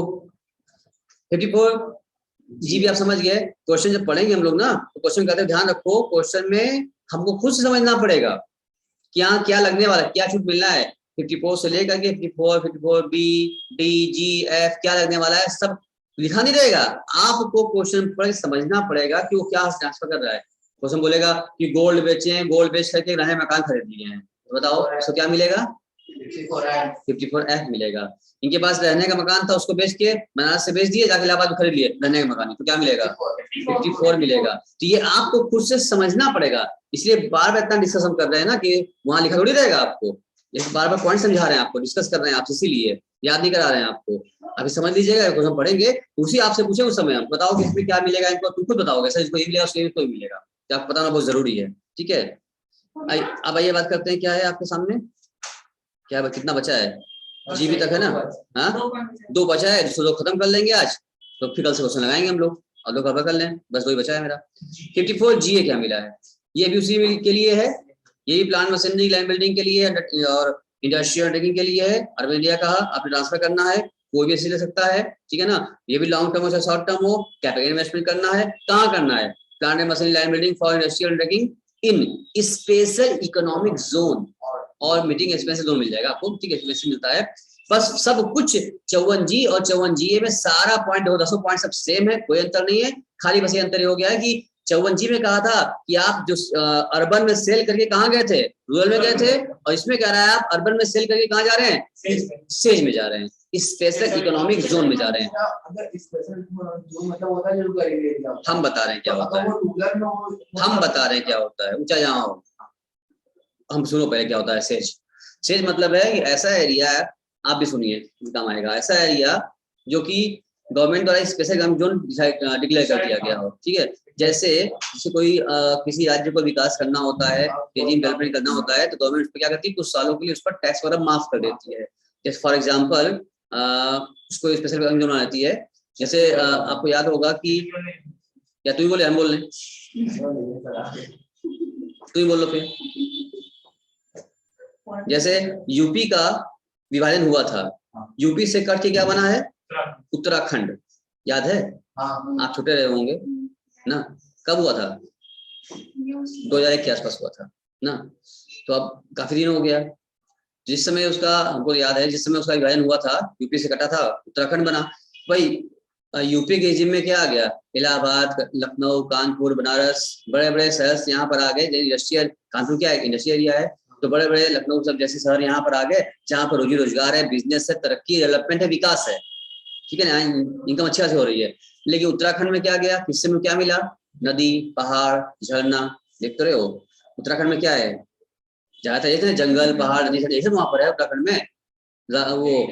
54G भी आप समझ गए। क्वेश्चन जब पढ़ेंगे हम लोग ना, तो क्वेश्चन कहते हैं ध्यान रखो, क्वेश्चन में हमको खुद से समझना पड़ेगा क्या क्या लगने वाला है, क्या छूट मिलना है। 54 से लेकर के 54, 54B, D, G, F क्या लगने वाला है, सब लिखा नहीं रहेगा। आपको क्वेश्चन पढ़ समझना पड़ेगा कि वो क्या ट्रांसफर कर रहा है। क्वेश्चन बोलेगा कि गोल्ड बेचे, गोल्ड बेच करके नए मकान खरीद लिए हैं, तो बताओ उसको क्या मिलेगा, 54F मिलेगा। इनके पास रहने का मकान था, उसको बेच के बनारस से बेच दिए, जाके इलाहाबाद में खरीद लिए रहने का मकान, तो क्या मिलेगा, 54 मिलेगा। तो ये आपको खुद से समझना पड़ेगा, इसलिए बार बार इतना डिस्कस हम कर रहे हैं ना, कि वहां लिखा थोड़ी रहेगा आपको, ये बार बार पॉइंट समझा रहे हैं आपको, डिस्कस कर रहे हैं आपसे, इसीलिए याद नहीं करा रहे हैं आपको। अभी समझ लीजिएगा, क्वेश्चन पढ़ेंगे उसी आपसे पूछे उस समय हम बताओ कि इसमें क्या मिलेगा, इनको तुम खुद बताओगे, सर इसको ये मिलेगा, उसको ये मिलेगा, तो आपको बताना बहुत जरूरी है। ठीक है, अब आइए बात करते हैं, क्या है आपके सामने, क्या कितना बचा है, GB तक है ना, हाँ 2 बचा है, दूसरे 2 खत्म कर लेंगे आज, तो फिर कल से क्वेश्चन लगाएंगे हम लोग, और 2 कवर कर लें, बस 2 ही बचा है मेरा। 54G क्या मिला है, ये भी उसी के लिए है, ये भी प्लांट मशीनरी लैंड बिल्डिंग के लिए और इंडस्ट्रियल टेकिंग के लिए है। अर्बन एरिया का आपने ट्रांसफर करना है, कोई भी ले सकता है, ठीक है ना। ये भी लॉन्ग टर्म हो चाहे शॉर्ट टर्म हो, कैपिटल इन्वेस्टमेंट करना है, कहाँ करना है, plant and machinery, land building for industrial undertaking in special economic zone, और मीटिंग एक्सपेंसेस दोनों मिल जाएगा आपको, ठीक है, इसमें मिलता है। बस सब कुछ 54G और 54GA में सारा पॉइंट, 10 पॉइंट सब सेम है, कोई अंतर नहीं है। खाली बस ये अंतर हो गया है कि 54G में कहा था कि आप जो अर्बन में सेल करके कहाँ गए थे, रूरल में गए थे, और इसमें कह रहा है आप अर्बन में सेल करके कहाँ जा रहे हैं, सेज में जा रहे हैं, स्पेशल इकोनॉमिक जोन में जा रहे हैं। अगर स्पेशल जोन मतलब होता है जो एरिया, हम बता रहे हैं क्या होता है, हम बता रहे हैं क्या होता है, ऊंचा जहाँ हो। हम सुनो पहले क्या होता है सेज। सेज मतलब है कि ऐसा एरिया, आप भी सुनिए काम आएगा, ऐसा एरिया जो कि गवर्नमेंट द्वारा स्पेशल इकोनॉमिक जोन डिक्लेयर कर दिया गया हो, ठीक है। जैसे कोई किसी राज्य को विकास करना होता है, डेवलपमेंट करना होता है, तो गवर्नमेंट उस पर क्या करती है, कुछ सालों के लिए उस पर टैक्स वगैरह माफ कर देती है। जैसे फॉर एग्जांपल उसको स्पेशल इकोनॉमिक जोन बनाती है। जैसे आपको याद होगा कि, या तू ही बोले हम बोल लें, तू ही बोल लो फिर। जैसे यूपी का विभाजन हुआ था, यूपी से कट के क्या बना है, उत्तराखंड, याद है? आप छोटे रहे होंगे ना, कब हुआ था, 2001 के आसपास हुआ था ना, तो अब काफी दिन हो गया। जिस समय उसका, हमको याद है, जिस समय उसका विभाजन हुआ था, यूपी से कटा था, उत्तराखंड बना। भाई यूपी के रिजिम में क्या आ गया, इलाहाबाद, लखनऊ, कानपुर, बनारस, बड़े बड़े शहर यहाँ पर आ गए। इंडस्ट्रियल, कानपुर क्या है, इंडस्ट्रियल एरिया है, तो बड़े बड़े लखनऊ सब जैसे शहर यहाँ पर आ गए, जहाँ पर रोजी रोजगार है, बिजनेस है, तरक्की, डेवलपमेंट है, विकास है, ठीक है ना, इनकम अच्छा से हो रही है। लेकिन उत्तराखंड में क्या गया, हिस्से में क्या मिला, नदी, पहाड़, झरना, देखते रहे हो। उत्तराखंड में क्या है, ज्यादातर ये जंगल, पहाड़, नदी, सब वहां पर है उत्तराखंड में, वो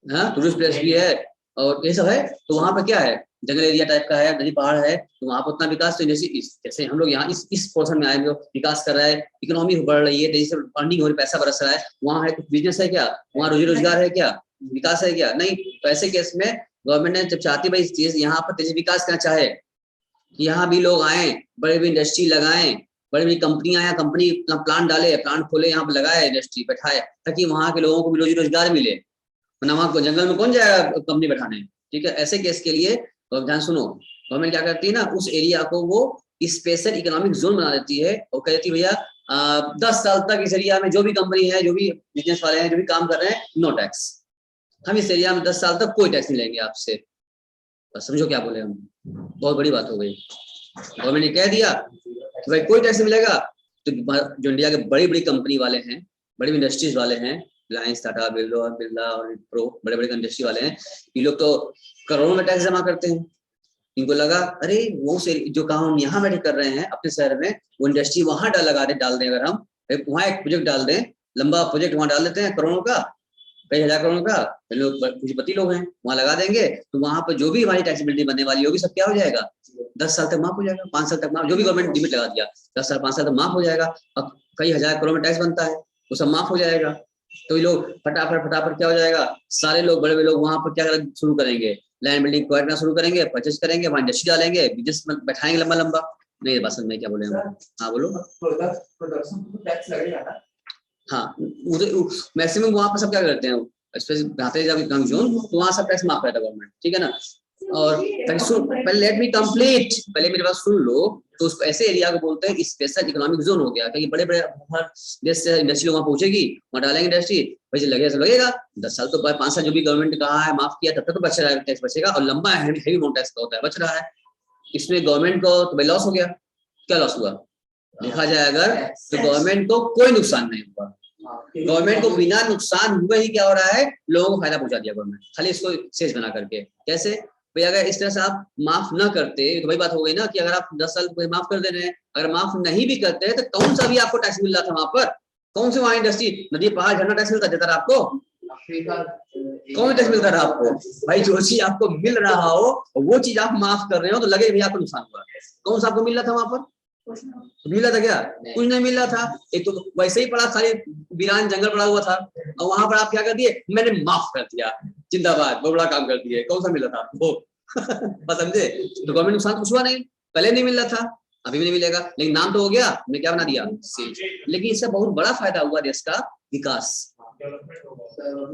हाँ टूरिस्ट प्लेस भी है और ये सब है। तो वहां पर क्या है, जंगल एरिया टाइप का है, नदी पहाड़ है, तो वहां पर उतना विकास, तो जैसे हम लोग यहाँ इस पोर्शन में आए, जो विकास कर रहा है, इकोनॉमी बढ़ रही है, जैसे फंडिंग हो रही है, पैसा बरस रहा है, वहाँ है कुछ बिजनेस है क्या, वहाँ रोजी रोजगार है क्या, विकास है क्या, नहीं। तो ऐसे केस में गवर्नमेंट ने जब चाहती भाई चीज यहाँ पर तेजी विकास करना चाहे, कि यहाँ भी लोग आए, बड़े बड़ी इंडस्ट्री लगाएं, बड़ी बड़ी कंपनियां आए, कंपनी प्लांट डाले, प्लांट खोले, यहाँ पर लगाए, इंडस्ट्री बैठाए, ताकि वहाँ के लोगों को भी रोजी रोजगार मिले, वरना वहाँ को जंगल में कौन जाएगा कंपनी बैठाने, ठीक है। ऐसे केस के लिए ध्यान सुनो, गवर्नमेंट क्या करती है ना, उस एरिया को वो स्पेशल इकोनॉमिक जोन बना देती है, और कहती है भैया 10 साल तक इस एरिया में जो भी कंपनी है, जो भी बिजनेस वाले हैं, जो भी काम कर रहे हैं, नो टैक्स, हम इस एरिया में 10 साल तक कोई टैक्स नहीं लेंगे आपसे। बस समझो क्या बोले हम, बहुत बड़ी बात हो गई। गवर्नमेंट ने कह दिया कि भाई कोई टैक्स नहीं मिलेगा, तो जो इंडिया के बड़ी बड़ी कंपनी वाले हैं, बड़ी इंडस्ट्रीज वाले हैं, रिलायंस, टाटा, बिरला और प्रो, बड़े बड़े इंडस्ट्री वाले हैं, ये लोग तो करोड़ों में टैक्स जमा करते हैं। इनको लगा अरे वो से जो काम हम यहाँ बैठे कर रहे हैं अपने शहर में, वो इंडस्ट्री वहां डाल दें, अगर हम वहाँ एक प्रोजेक्ट डाल दें, लंबा प्रोजेक्ट वहां डाल देते हैं, करोड़ों का, कई हजार करोड़ का, लोग पूंजीपति लोग हैं, वहां लगा देंगे, तो वहां पर जो भी हमारी टैक्सेबिलिटी बनने वाली होगी सब क्या हो जाएगा, 10 साल तक माफ हो जाएगा, 5 साल तक माफ, जो भी गवर्नमेंट लिमिट लगा दिया 10 साल 5 साल तक माफ हो जाएगा। अब कई हजार करोड़ में टैक्स बनता है, वो सब माफ हो जाएगा। तो ये लोग फटाफट क्या हो जाएगा, सारे लोग, बड़े बड़े लोग वहां पर क्या शुरू करेंगे, लैंड बिल्डिंग प्रोवाइड करना शुरू करेंगे, परचेज करेंगे, वहां इंडस्ट्री डालेंगे, बिजनेस बैठाएंगे लंबा लंबा। नहीं बात समझ में क्या बोले हम, हाँ बोलो। प्रोडक्शन को टैक्स लगेगा ना, हाँ मैक्सिमम वहां पर सब क्या करते हैं, स्पेशली जब जोन, तो वहां सब टैक्स माफ करता है गवर्नमेंट, ठीक है ना। और पहले लेट मी कंप्लीट, पहले मेरी बात सुन लो। तो उसको ऐसे एरिया को बोलते हैं स्पेशल इकोनॉमिक जोन हो गया, क्योंकि बड़े बड़े हर देश से इंडस्ट्री वहां पहुंचेगी, वहां डालेंगे इंडस्ट्री, वैसे लगेगा सब लगेगा, 10 साल तो 5 साल जो भी गवर्नमेंट ने कहा है माफ किया, तब तक तो बच रहा है, टैक्स बचेगा, और लंबा हेवी अमाउंट टैक्स का होता है, बच रहा है। इसमें गवर्नमेंट को तो लॉस हो गया। क्या लॉस हुआ देखा जाए अगर, तो गवर्नमेंट को कोई नुकसान नहीं हुआ, गवर्नमेंट को बिना नुकसान हुए ही क्या हो रहा है, लोगों को फायदा पहुंचा दिया गवर्नमेंट, खाली इसको सेज बना करके। कैसे भाई, अगर इस तरह से आप माफ ना करते तो वही बात हो गई ना, कि अगर आप 10 साल माफ कर दे रहे हैं, अगर माफ नहीं भी करते तो कौन सा भी आपको टैक्स मिल रहा था वहां पर, कौन से वहां इंडस्ट्री, नदी, पहाड़, झरना टैक्स मिलता देता आपको, कौन टैक्स मिलता रहा आपको भाई। जो चीज आपको मिल रहा हो वो चीज आप माफ कर रहे हो, तो लगे भैया आपको नुकसान हुआ। कौन सा आपको मिल रहा था वहां पर, मिला था क्या, कुछ नहीं मिल रहा था, एक तो वैसे ही पड़ा, खाली वीरान जंगल पड़ा हुआ था, और वहां पर आप क्या कर दिए, मैंने माफ कर दिया, जिंदाबाद, बहुत बड़ा काम कर दिए। कौन सा मिला था वो बस समझे। तो गवर्नमेंट नुकसान कुछ हुआ नहीं, पहले नहीं मिल रहा था, अभी भी नहीं मिलेगा, लेकिन नाम तो हो गया, हमने क्या बना दिया, लेकिन इससे बहुत बड़ा फायदा हुआ देश का, विकास।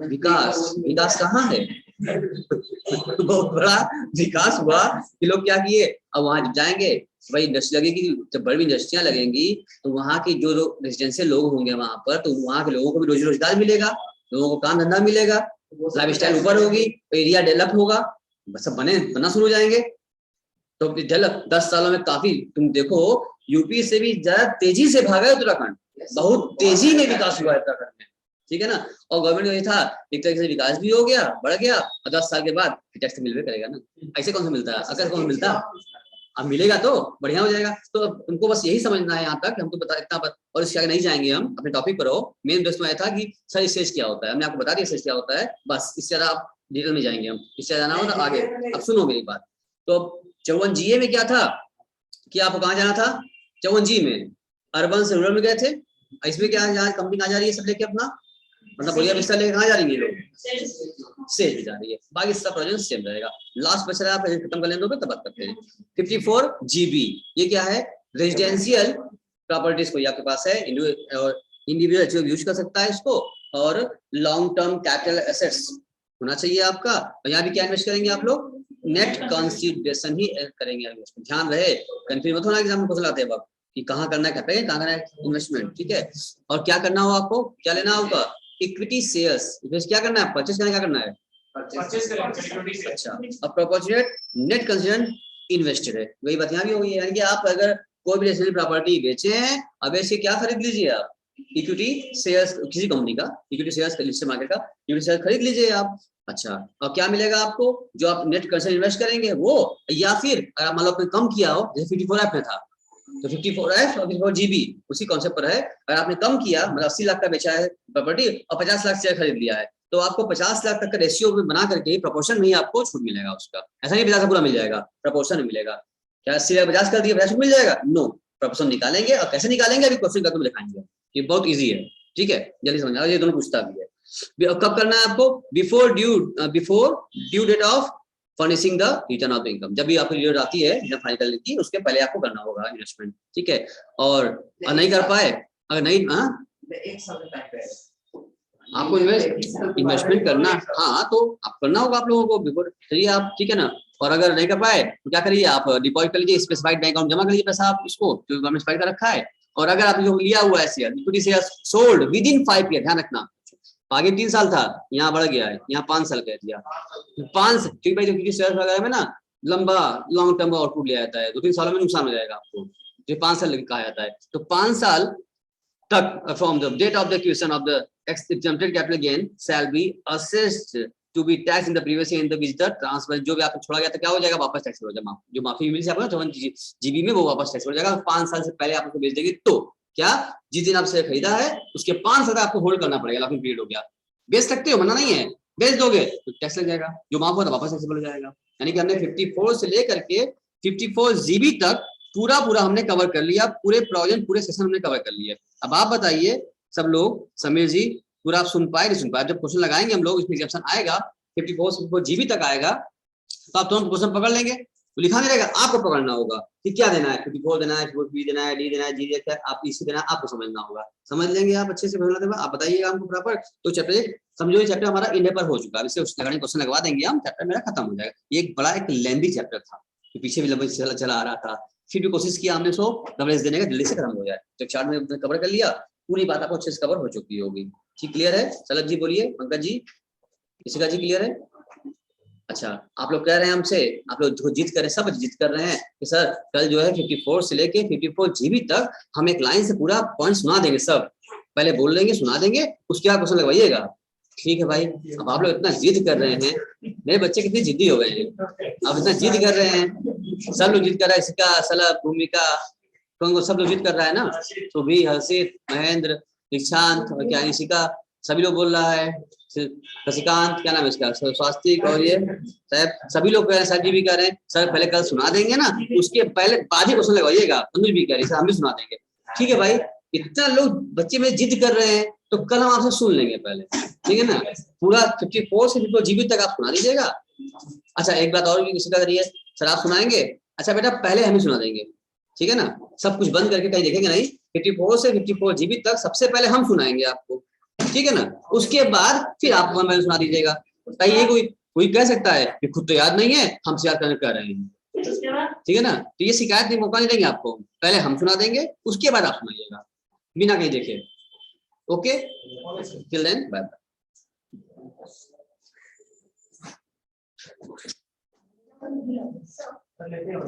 विकास कहाँ है बहुत बड़ा विकास हुआ कि लोग क्या किए, अब वहां जाएंगे, भाई इंडस्ट्री लगेगी, जब बड़ी इंडस्ट्रियां लगेंगी तो वहाँ के जो रेजिडेंशियल लोग होंगे वहां पर, तो वहाँ के लोगों को भी रोजी रोजगार मिलेगा, लोगों को काम धंधा मिलेगा, लाइफ स्टाइल ऊपर होगी, एरिया डेवलप होगा, सब बनना शुरू हो जाएंगे। तो डेवलप 10 सालों में काफी, तुम देखो यूपी से भी ज्यादा तेजी से भागा है उत्तराखंड, बहुत तेजी में विकास हुआ है उत्तराखंड में, ठीक है ना। और गवर्नमेंट ये था एक तरीके से विकास भी हो गया, बढ़ गया, और 10 साल के बाद टैक्स मिलवे करेगा ना, ऐसे कौन सा मिलता है, अगर कौन मिलता, अब मिलेगा तो बढ़िया हो जाएगा। तो तुमको बस यही समझना है यहाँ तक, हम तो बता इतना और इसके आगे नहीं जाएंगे हम, अपने टॉपिक पर हो। मेन उद्देश्य में था कि सर स्टेज क्या होता है, हमने आपको बता दिया स्टेज क्या होता है, बस इससे ज्यादा आप डिटेल में जाएंगे हम, इससे जाना हो तो आगे। अब सुनो मेरी बात, तो 54G में क्या था कि आपको कहाँ जाना था, 54G में अर्बन से रूरल में गए थे, इसमें क्या कंपनी कहाँ जा रही है सब लेके अपना, मतलब बोलिए बिस्तर लेके कहाँ जा रही है लोग, सेल जा रही है, बाकी सब प्रोजेक्ट सेम रहेगा। लास्ट बच रहा है, आप खत्म कर लेंगे तब बात करते हैं। 54GB ये क्या है, रेजिडेंशियल प्रॉपर्टीज कोई आपके पास है, इंडिविजुअल यूज कर सकता है इसको, और लॉन्ग टर्म कैपिटल एसेट्स होना चाहिए आपका। और यहाँ भी क्या इन्वेस्ट करेंगे आप लोग, नेट कंसिडरेशन ही करेंगे इन्वेस्टमेंट, ध्यान रहे, कंफ्यूज मत होना एग्जाम में क्वेश्चन आते हैं वक्त कि कहाँ करना है कैपिटल, कहाँ करना है इन्वेस्टमेंट, ठीक है। और क्या करना हो आपको, क्या लेना होगा, इक्विटी शेयर्स, क्या करना है, परचेस करना, क्या करना है, अच्छा। अब प्रोपोर्शनेट नेट कंसिडरेशन इन्वेस्टेड है, वही बात यहाँ भी होगी, यानी कि आप अगर कोई भी रेजिडेंशियल प्रॉपर्टी बेचे हैं, अब ऐसे क्या खरीद लीजिए आप, इक्विटी शेयर्स किसी कंपनी का, इक्विटी शेयर्स लिस्टेड मार्केट का इक्विटी शेयर खरीद लीजिए आप, अच्छा। और क्या मिलेगा आपको, जो आप नेट कंसिडरेशन इन्वेस्ट करेंगे वो, या फिर अगर मान लो आपने कम किया हो, जैसे 54F में था, तो 54F और 54GB उसी कॉन्सेप्ट पर है। अगर आपने कम किया, मतलब 80 लाख का बेचा है प्रॉपर्टी और 50 लाख शेयर खरीद लिया है, तो आपको 50 लाख तक का रेशियो बना करके प्रोपोर्शन में ही आपको छूट मिलेगा उसका, ऐसा नहीं 50 पूरा मिल जाएगा, प्रोपोर्शन में मिलेगा। क्या 80 लाख 50 कर दिया 50 मिल जाएगा, नो, प्रोपोर्शन निकालेंगे, और कैसे निकालेंगे अभी क्वेश्चन करके दिखाएंगे, ये बहुत ईजी है, ठीक है, जल्दी समझ आओ, ये दोनों पूछता भी है। कब करना है आपको, before due date of furnishing the return of the income, जब भी आपको रिटर्न आती है जब फाइनल की, उसके पहले आपको करना होगा इन्वेस्टमेंट, ठीक है। और नहीं कर पाए, अगर नहीं, आपको इन्वेस्टमेंट करना, हाँ तो आप करना होगा आप लोगों को बिफोर, चलिए आप, ठीक है ना। और अगर नहीं कर पाए तो क्या करिए, आप डिपॉजिट कर लीजिए, स्पेसिफाइड बैंक अकाउंट जमा करिए पैसा आप उसको, जो गवर्नमेंट स्पेसिफाइड कर रखा है। और अगर आप जो लिया हुआ है share, equity share sold with in 5 year, ध्यान रखना, आगे 3 साल था, यहाँ बढ़ गया है, यहाँ 5 साल कह दिया, 5, ठीक भाई, जो इक्विटी शेयर वगैरह में ना लंबा लॉन्ग टर्म आउटपुट लिया जाता है, 2-3 सालों में नुकसान हो जाएगा आपको, जो 5 साल कहा जाता है, तो 5 साल तक from the date of the acquisition of the exempted capital gain shall be assessed to be taxed in the previous year in the which the transfer, जो भी आपको छोड़ा गया था क्या हो जाएगा, वापस टैक्स हो जाएगा, जो माफी मिली आपको 54GB में वो वापस टैक्स हो जाएगा। 5 साल से पहले आप उसको बेच देंगे तो क्या, जिस दिन आप शेयर खरीदा है उसके 5 साल आपको होल्ड करना पड़ेगा, लॉकिंग पीरियड हो गया, बेच सकते हो, मना नहीं है, बेच दोगे तो टैक्स लग जाएगा, जो माफ होगा वापस टैक्सेबल हो जाएगा। यानी कि हमने 54 से लेकर के 54GB तक पूरा हमने कवर कर लिया, पूरे प्रोजेक्ट पूरे सेशन हमने कवर कर लिया। अब आप बताइए सब लोग, समीर जी पूरा आप सुन पाए नहीं सुन पाए, जब क्वेश्चन लगाएंगे हम लोग, इसमें ऑप्शन आएगा 54GB तक आएगा, तो आप तुरंत क्वेश्चन पकड़ लेंगे, तो लिखा नहीं रहेगा, आपको पकड़ना होगा कि क्या देना है, 54 देना है, 54B देना है, डी देना है, जी देना है, आप इसी देना है, आपको समझना होगा, समझ लेंगे आप अच्छे से, आप बताइएगा हमको प्रॉपर। तो चैप्टर समझो, ये चैप्टर हमारा इंडिया पर हो चुका है, इससे उस लगाने क्वेश्चन लगवा देंगे हम, चैप्टर मेरा खत्म हो जाएगा। ये एक बड़ा एक लेंथी चैप्टर था, पीछे भी लंबा चला आ रहा था, फिर भी कोशिश किया हमने सो कवरेज देने का, जल्दी से खत्म हो जाए, तो 4 में कवर कर लिया, पूरी बात आपको अच्छे से कवर हो चुकी होगी, ठीक, क्लियर है। शलभ जी बोलिए, पंकज जी, इशिका जी क्लियर है। अच्छा, आप लोग कह रहे हैं हमसे, आप लोग जिद कर रहे हैं, सब जिद कर रहे हैं कि सर कल जो है 54 से लेके 54GB तक हम एक लाइन से पूरा पॉइंट सुना देंगे, सब पहले बोल लेंगे, सुना देंगे, उसके बाद क्वेश्चन लगवाइएगा, ठीक है भाई। अब आप लोग इतना जिद कर रहे हैं, मेरे बच्चे कितने जिद्दी हो गए हैं, अब इतना जिद कर रहे हैं, सब लोग जिद कर रहा है, इसका सलभ, भूमिका, सब लोग जिद कर रहा है ना, तो भी हर्षित, महेंद्र, दीक्षांत और क्या इशिका, सभी लोग बोल रहा है, शशिकांत, क्या नाम है इसका, स्वास्तिक, और ये साहब, सभी लोग कह रहे हैं, सर जी भी कह रहे हैं, सर पहले कल सुना देंगे ना, उसके पहले बाद ही क्वेश्चन लगवाइएगा, अनुज भी कह रही है हम भी सुना देंगे, ठीक है भाई। इतना लोग बच्चे में जिद कर रहे हैं, तो कल हम आपसे सुन लेंगे पहले, ठीक है ना, पूरा 54 से 54GB तक आप सुना दीजिएगा। अच्छा, एक बात और भी किसी का करिए, सर आप सुनाएंगे, अच्छा बेटा पहले हम ही सुना देंगे, ठीक है ना, सब कुछ बंद करके कहीं देखेंगे नहीं, 54 से 54GB तक सबसे पहले हम सुनाएंगे आपको, ठीक है ना, उसके बाद फिर आप सुना दीजिएगा। ये कोई कह सकता है कि खुद तो याद नहीं है, हमसे याद करने कर रहे हैं, ठीक है ना। तो ये शिकायत नहीं, मौका नहीं देंगे आपको, पहले हम सुना देंगे, उसके बाद आप सुनाइएगा बिना कहीं देखे। Okay, till then bye bye.